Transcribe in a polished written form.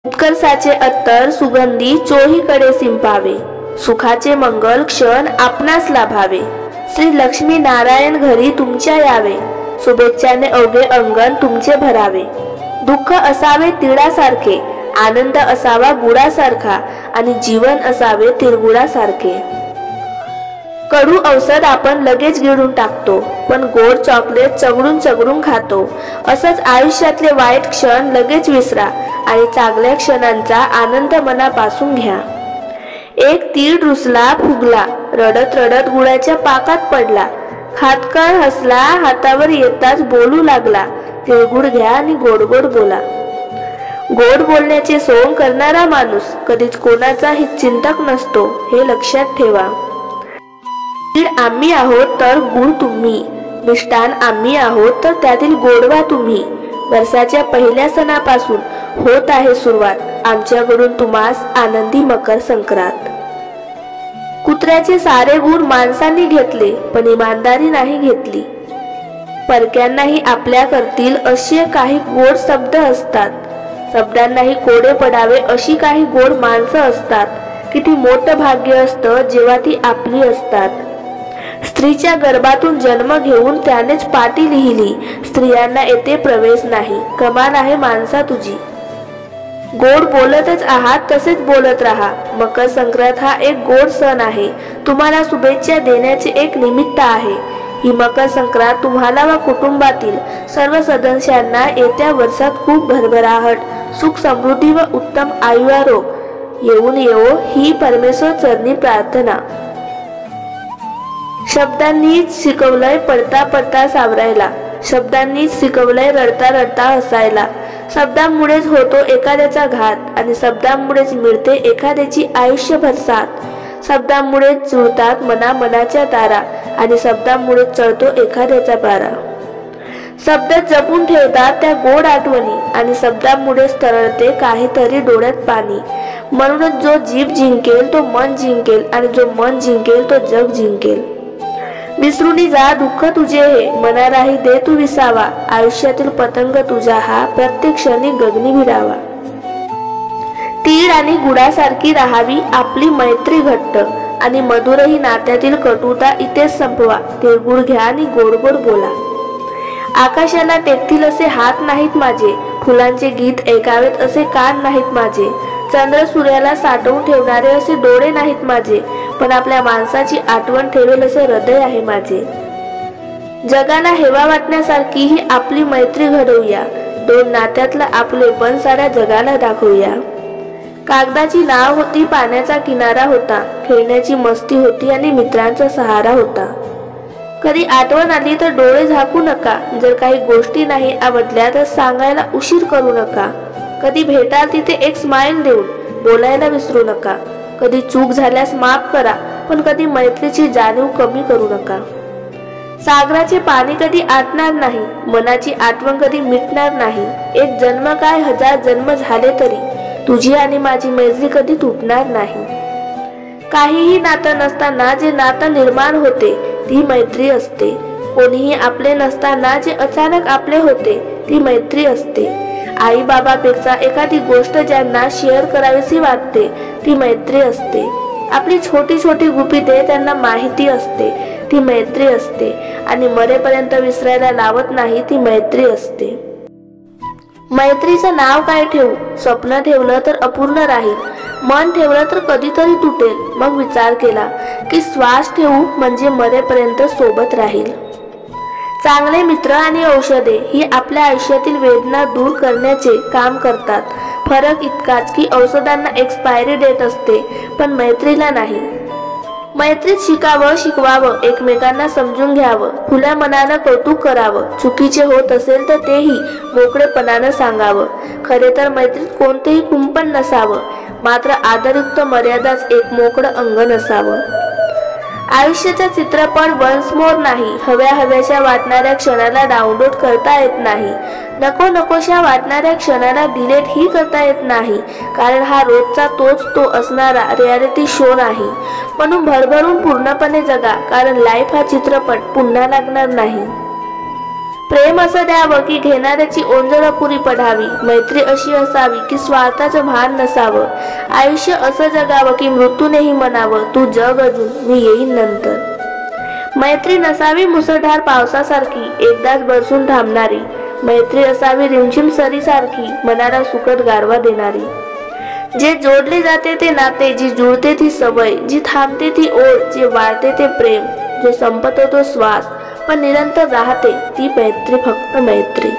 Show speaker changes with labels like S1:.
S1: उत्कर्षाचे अत्तर सुगंधी चोहीकडे शिंपावे, सुखाचे मंगल क्षण आपणास लाभावे। श्री लक्ष्मी नारायण घरी तुमच्या यावे, शुभेच्छाने अवघे अंगण तुमचे भरावे। दुःख असावे तिळासारखे, आनंद असावा गुळासारखा, आणि जीवन असावे तिळगुळासारखे। कडू औषध आपण लगेच गिळून टाकतो, पण गोड चॉकलेट चगडून चगडून खातो। असंच आयुष्यातले वाईट क्षण लगेच विसरा आणि चांगल्या क्षणांचा आनंद मनापासून घ्या। एक तीळ रुसला फुगला, रडत रडत गुळाच्या पाकात पडला। खातकन हसला, हातावर येताच बोलू लागला, तिळगुळ घ्या आणि गोड गोड बोला। गोड बोलण्याचे सोंग करणारा माणूस कधीच कोणाचा हितचिंतक नसतो, हे लक्षात ठेवा। तीळ आम्ही आहोत तर गुळ तुम्ही, मिष्टान आम्ही आहोत तर त्यातील गोडवा तुम्ही। वर्षाच्या पहिल्या सणापासून होत आहे सुरुवात, आमच्याकडून तुम्हास आनंदी मकर संक्रांत। कुत्र्याचे सारे गुण माणसांनी घेतले, पण इमानदारी नाही घेतली। परक्यांनाही आपल्या करतील असे काही गोड शब्द असतात, शब्दांनाही कोडे पडावे अशी काही गोड माणसं असतात। किती मोठं भाग्य असतं जेव्हा ती आपली असतात। स्त्रीच्या गर्भातून जन्म घेऊन त्यानेच पाटी लिहिली, स्त्रियांना येथे प्रवेश नाही, कमान आहे माणसा तुझी। गोड बोलतच आहात तसेच बोलत राहा। मकर संक्रांत हा एक गोड सण आहे, तुम्हाला शुभेच्छा देण्याचे एक निमित्त आहे। ही मकर संक्रांत तुम्हाला व कुटुंबातील सर्व सदस्यांना येत्या वर्षात खूप भरभराट, सुख समृद्धी व उत्तम आयुरोग्य येऊन येवो ही परमेश्वर चरणी प्रार्थना। शब्दांनीच शिकवलंय पडता पडता सावरायला, शब्दांनीच शिकवलंय रडता रडता हसायला। शब्दांमुळेच होतो एखाद्याचा घात, आणि शब्दांमुळेच मिळते एखाद्याची आयुष्यभर साथ। शब्दांमुळेच जुळतात मनाच्या तारा, आणि शब्दांमुळेच चढतो एखाद्याचा पारा। शब्द जपून ठेवतात त्या गोड आठवणी, आणि शब्दांमुळेच तरळते काहीतरी डोळ्यात पाणी। म्हणूनच जो जीभ जिंकेल तो मन जिंकेल, आणि जो मन जिंकेल तो जग जिंकेल। विसरूनी जा दुःख तुझे हे, मनालाही दे तू विसावा। आयुष्यातील पतंग तुझा हा प्रत्येक क्षणी गगनी भिडावा। तीळ आणि गुळासारखी राहावी आपली मैत्री घट्ट, आणि मधुरही नात्यातील कटुता इथेच संपवा। तिळगुळ घ्या आणि गोड गोड बोला। आकाशाला टेकतील असे हात नाहीत माझे, फुलांचे गीत ऐकावेत असे कान नाहीत माझे। चंद्र सूर्याला साठवून ठेवणारे असे डोळे नाहीत माझे, पण आपल्या माणसाची आठवण ठेवेल असे हृदय आहे माझे। जगाला हेवा वाटण्यासारखी ही आपली मैत्री घडवूया, दोन नात्यातलं आपलेपण साऱ्या जगाला दाखवूया। कागदाची नाव होती, पाण्याचा किनारा होता, खेळण्याची मस्ती होती आणि मित्रांचा सहारा होता। कधी आठवण आली तर डोळे झाकू नका, जर काही गोष्टी नाही आवडल्या तर सांगायला उशीर करू नका। कधी भेटाल तिथे एक स्माइल देऊन बोलायला विसरू नका। कधी चूक झाल्यास माफ करा, पण कधी मैत्रीची जाणीव कमी करू नका। सागराचे पाणी कधी आटणार नाही, मनाची आठवण कधी मिटणार नाही। एक जन्म काय 1000 जन्म झाले तरी तुझी आणि माझी मैत्री कधी तुटणार नाही। काहीही नातं नसताना जे नातं निर्माण होते ती मैत्री असते। कोणीही आपले नसताना जे अचानक आपले होते ती मैत्री असते। आई बाबापेक्षा एखादी गोष्ट ज्यांना शेअर करावीशी वाटते ती मैत्री असते। आपली छोटी छोटी गुपिते त्यांना माहिती असते ती मैत्री असते, आणि मरेपर्यंत विसरायला लावत नाही ती मैत्री असते। मैत्रीचं नाव काय ठेवू? स्वप्न ठेवलं तर अपूर्ण राहील, मन ठेवलं तर कधीतरी तुटेल। मग विचार केला की श्वास ठेवू म्हणजे मरेपर्यंत सोबत राहील। चांगले मित्र आणि औषधे ही आपल्या आयुष्यातील वेदना दूर करण्याचे काम करतात। फरक इतकाच की औषधांना एक्सपायरी डेट असते, पण मैत्रीला नाही। मैत्रीत शिकावं, शिकवावं, एकमेकांना समजून घ्यावं, खुल्या मनानं कौतुक करावं, चुकीचे होत असेल तर तेही मोकळेपणानं सांगावं। खरे तर मैत्रीत कोणतेही कुंपण नसावं, मात्र आदरयुक्त मर्यादाच एक मोकळं अंगण असावं। आयुष्याचा चित्रपट वन्स मोर नाही, हव्या हव्याशा वाटणाऱ्या क्षणाला डाउनलोड करता येत नाही, नको नकोशा वाटणाऱ्या क्षणाला डिलीट ही करता येत नाही, कारण हा रोजचा तोच तो असणारा रियालिटी शो नाही। म्हणून भरभरून पूर्णपणे जगा, कारण लाईफ हा चित्रपट पुन्हा लागणार नाही। प्रेम असं द्यावं की घेणाऱ्याची ओंजळ पुरी पडावी. मैत्री अशी असावी की स्वार्थाचं भान नसावं. आयुष्य असं जगावं की मृत्यूनेही म्हणावं, तू जग अजून, मी येईन नंतर. मैत्री नसावी मुसळधार पावसासारखी, एकदाच बरसून थांबणारी. मैत्री असावी रिमझिम सरीसारखी, मनाला सुखद गारवा देणारी. जे जोडले जाते ते नाते, जी जुळते ती सवय, जी थांबते ती ओढ, जे वाढते ते प्रेम, जो संपतो तो श्वास, पण निरंतर राहते ती मैत्री, फक्त मैत्री.